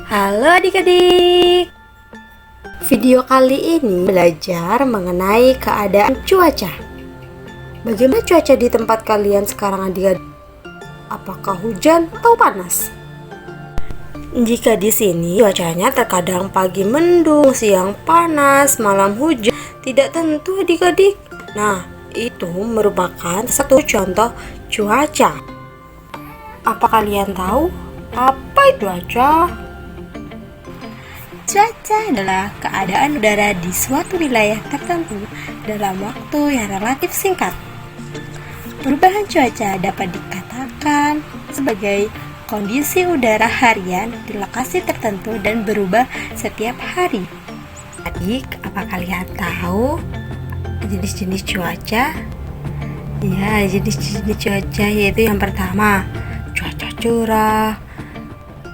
Halo adik-adik. Video kali ini belajar mengenai keadaan cuaca. Bagaimana cuaca di tempat kalian sekarang adik-adik? Apakah hujan atau panas? Jika di sini cuacanya terkadang pagi mendung, siang panas, malam hujan, tidak tentu adik-adik. Nah, itu merupakan satu contoh cuaca. Apa kalian tahu apa itu cuaca? Cuaca adalah keadaan udara di suatu wilayah tertentu dalam waktu yang relatif singkat. Perubahan cuaca dapat dikatakan sebagai kondisi udara harian di lokasi tertentu dan berubah setiap hari. Adik, apa kalian tahu jenis-jenis cuaca? Ya, jenis-jenis cuaca yaitu yang pertama, cuaca curah.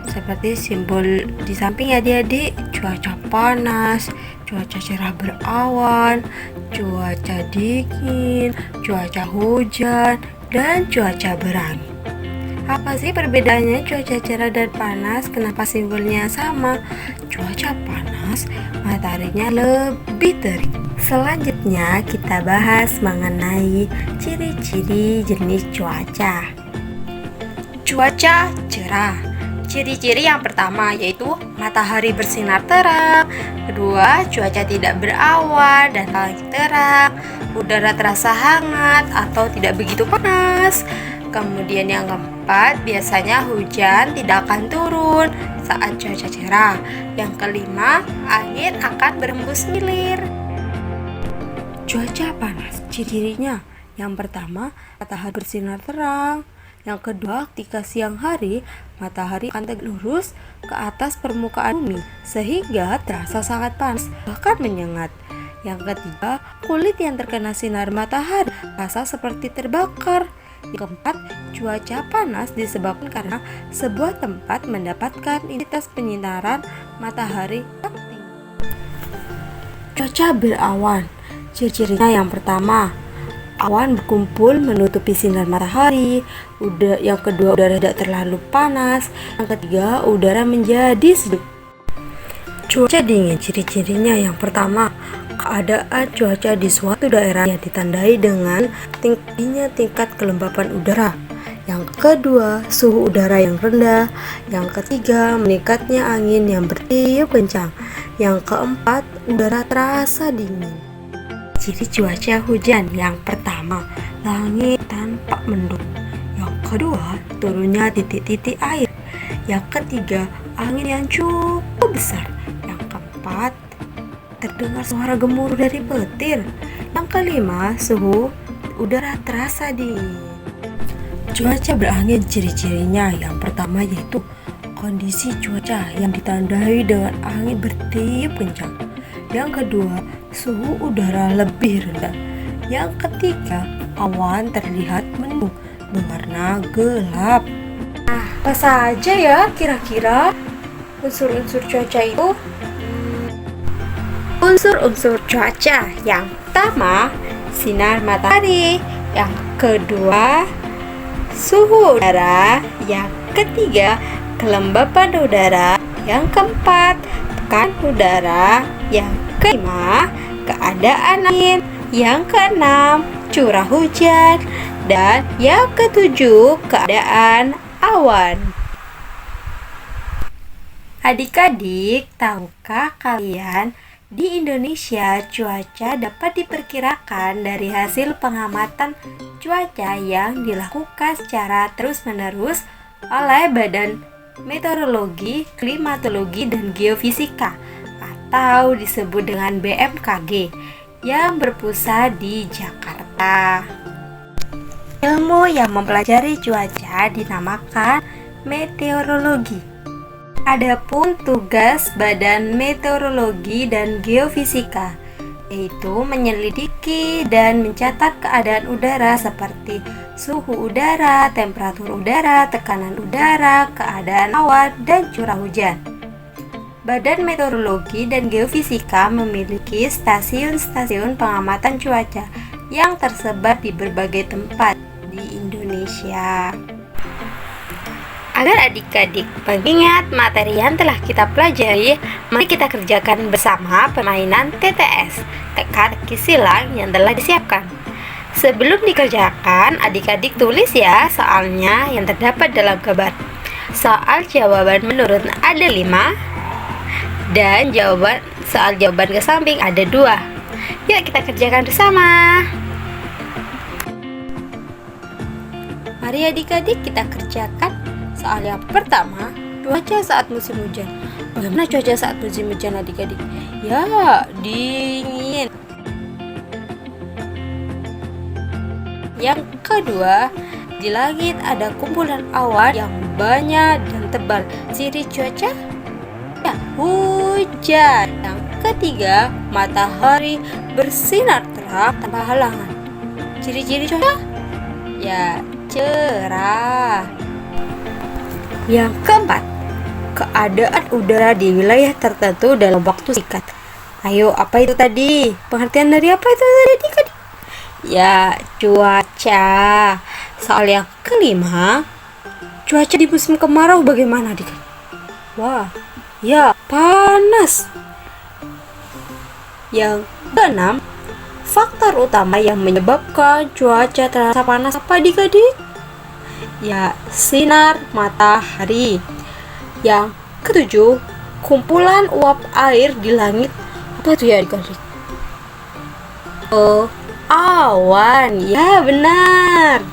Seperti simbol di samping ya adik-adik, cuaca panas, cuaca cerah berawan, cuaca dingin, cuaca hujan, dan cuaca berangin. Apa sih perbedaannya cuaca cerah dan panas? Kenapa simbolnya sama? Cuaca panas, mataharinya lebih terik. Selanjutnya kita bahas mengenai ciri-ciri jenis cuaca. Cuaca cerah. Ciri-ciri yang pertama yaitu matahari bersinar terang. Kedua, cuaca tidak berawan dan langit terang. Udara terasa hangat atau tidak begitu panas. Kemudian yang keempat, biasanya hujan tidak akan turun saat cuaca cerah. Yang kelima, angin akan berembus milir. Cuaca panas, ciri-cirinya yang pertama, matahari bersinar terang. Yang kedua, ketika siang hari, matahari akan tegak lurus ke atas permukaan bumi sehingga terasa sangat panas, bahkan menyengat. Yang ketiga, kulit yang terkena sinar matahari terasa seperti terbakar. Yang keempat, cuaca panas disebabkan karena sebuah tempat mendapatkan intensitas penyinaran matahari yang tinggi. Cuaca berawan, ciri-cirinya yang pertama, awan berkumpul menutupi sinar matahari. Yang kedua, udara tidak terlalu panas. Yang ketiga, udara menjadi sejuk. Cuaca dingin, ciri-cirinya yang pertama, keadaan cuaca di suatu daerah yang ditandai dengan tingginya tingkat kelembapan udara. Yang kedua, suhu udara yang rendah. Yang ketiga, meningkatnya angin yang bertiup kencang. Yang keempat, udara terasa dingin. Ciri cuaca hujan yang pertama, langit tampak mendung. Yang kedua, turunnya titik-titik air. Yang ketiga, angin yang cukup besar. Yang keempat, terdengar suara gemuruh dari petir. Yang kelima, suhu udara terasa dingin. Cuaca berangin, ciri-cirinya yang pertama yaitu kondisi cuaca yang ditandai dengan angin bertiup kencang. Yang kedua, suhu udara lebih rendah. Yang ketiga, awan terlihat mendung berwarna gelap. Nah, apa saja ya kira-kira unsur-unsur cuaca itu? Unsur-unsur cuaca yang pertama, sinar matahari. Yang kedua, suhu udara. Yang ketiga, kelembapan udara. Yang keempat, tekanan udara. Yang kelima, keadaan angin. Yang keenam, curah hujan. Dan yang ketujuh, keadaan awan. Adik-adik, tahukah kalian di Indonesia cuaca dapat diperkirakan dari hasil pengamatan cuaca yang dilakukan secara terus-menerus oleh Badan Meteorologi, Klimatologi, dan Geofisika atau disebut dengan BMKG yang berpusat di Jakarta. Ilmu yang mempelajari cuaca dinamakan meteorologi. Adapun tugas Badan Meteorologi dan Geofisika yaitu menyelidiki dan mencatat keadaan udara seperti suhu udara, temperatur udara, tekanan udara, keadaan awan, dan curah hujan. Badan Meteorologi dan Geofisika memiliki stasiun-stasiun pengamatan cuaca yang tersebar di berbagai tempat di Indonesia. Agar adik-adik mengingat materi yang telah kita pelajari, mari kita kerjakan bersama permainan TTS, teka-teki silang yang telah disiapkan. Sebelum dikerjakan, adik-adik tulis ya soalnya yang terdapat dalam gambar. Soal jawaban menurut ada 5 dan soal jawaban ke samping ada 2. Yuk kita kerjakan bersama. Mari adik-adik kita kerjakan. Soal yang pertama, cuaca saat musim hujan. Bagaimana cuaca saat musim hujan adik-adik? Ya, dingin. Yang kedua, di langit ada kumpulan awan yang banyak dan tebal. Ciri cuaca? Ya, hujan. Yang ketiga, matahari bersinar terang tanpa halangan. Ciri-ciri cuaca? Ya, cerah. Yang keempat, keadaan udara di wilayah tertentu dalam waktu singkat. Ayo, apa itu tadi? Pengertian dari apa itu tadi? Ya, cuaca. Soal yang kelima, cuaca di musim kemarau bagaimana adik? Wah, ya panas. Yang keenam, faktor utama yang menyebabkan cuaca terasa panas apa adik-adik? Ya, sinar matahari. Yang ketujuh, kumpulan uap air di langit. Apa itu ya adik-adik? Oh, awan. Ya, benar.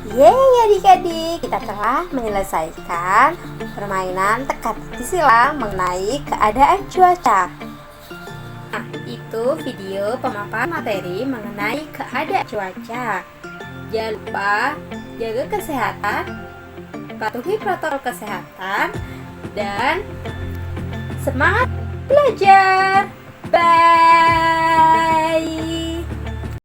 Yeay adik-adik, kita telah menyelesaikan permainan teka-teki silang mengenai keadaan cuaca. Nah, itu video pemaparan materi mengenai keadaan cuaca. Jangan lupa jaga kesehatan, patuhi protokol kesehatan, dan semangat belajar. Bye.